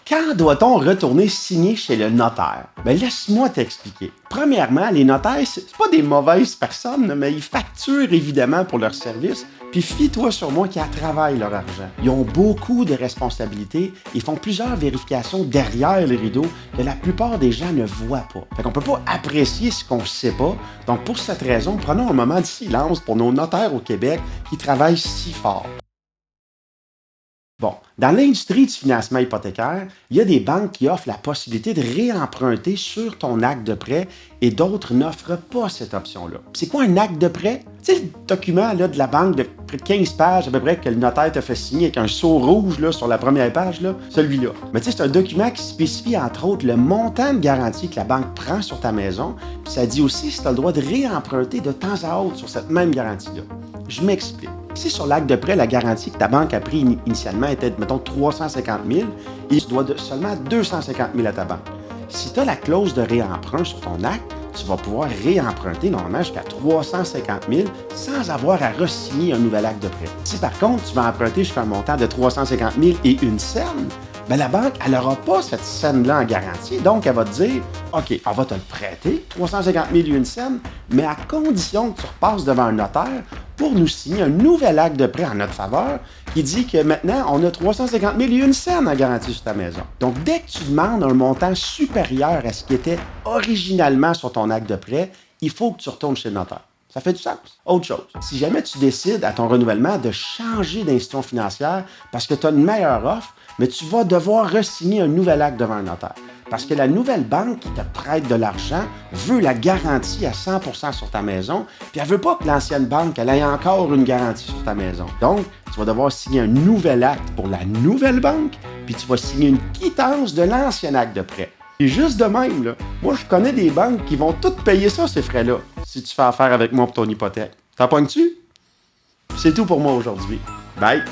Quand doit-on retourner signer chez le notaire? Ben laisse-moi t'expliquer. Premièrement, les notaires, c'est pas des mauvaises personnes, mais ils facturent évidemment pour leurs services. Puis fie-toi sur moi qu'ils travaillent leur argent. Ils ont beaucoup de responsabilités. Ils font plusieurs vérifications derrière les rideaux que la plupart des gens ne voient pas. Fait qu'on peut pas apprécier ce qu'on sait pas. Donc pour cette raison, prenons un moment de silence pour nos notaires au Québec qui travaillent si fort. Bon, dans l'industrie du financement hypothécaire, il y a des banques qui offrent la possibilité de réemprunter sur ton acte de prêt et d'autres n'offrent pas cette option-là. C'est quoi un acte de prêt? Tu sais, le document là, de la banque de près de 15 pages à peu près que le notaire te fait signer avec un sceau rouge là, sur la première page, là, celui-là. Mais tu sais, c'est un document qui spécifie entre autres le montant de garantie que la banque prend sur ta maison, puis ça dit aussi si tu as le droit de réemprunter de temps à autre sur cette même garantie-là. Je m'explique. Si sur l'acte de prêt, la garantie que ta banque a pris initialement était, mettons, 350 000 et tu dois seulement 250 000 à ta banque. Si tu as la clause de réemprunt sur ton acte, tu vas pouvoir réemprunter normalement jusqu'à 350 000 sans avoir à re-signer un nouvel acte de prêt. Si par contre, tu vas emprunter jusqu'à un montant de 350 000 et une scène, ben la banque, elle n'aura pas cette scène-là en garantie. Donc, elle va te dire, OK, on va te le prêter, 350 000 et une scène, mais à condition que tu repasses devant un notaire pour nous signer un nouvel acte de prêt en notre faveur qui dit que maintenant, on a 350 000 et une scène en garantie sur ta maison. Donc, dès que tu demandes un montant supérieur à ce qui était originalement sur ton acte de prêt, il faut que tu retournes chez le notaire. Ça fait du sens. Autre chose, si jamais tu décides à ton renouvellement de changer d'institution financière parce que tu as une meilleure offre, mais tu vas devoir re-signer un nouvel acte devant un notaire. Parce que la nouvelle banque qui te prête de l'argent veut la garantie à 100% sur ta maison, puis elle veut pas que l'ancienne banque elle ait encore une garantie sur ta maison. Donc, tu vas devoir signer un nouvel acte pour la nouvelle banque, puis tu vas signer une quittance de l'ancien acte de prêt. Et juste de même, là, moi, je connais des banques qui vont toutes payer ça, ces frais-là, si tu fais affaire avec moi pour ton hypothèque. T'en pognes-tu? C'est tout pour moi aujourd'hui. Bye!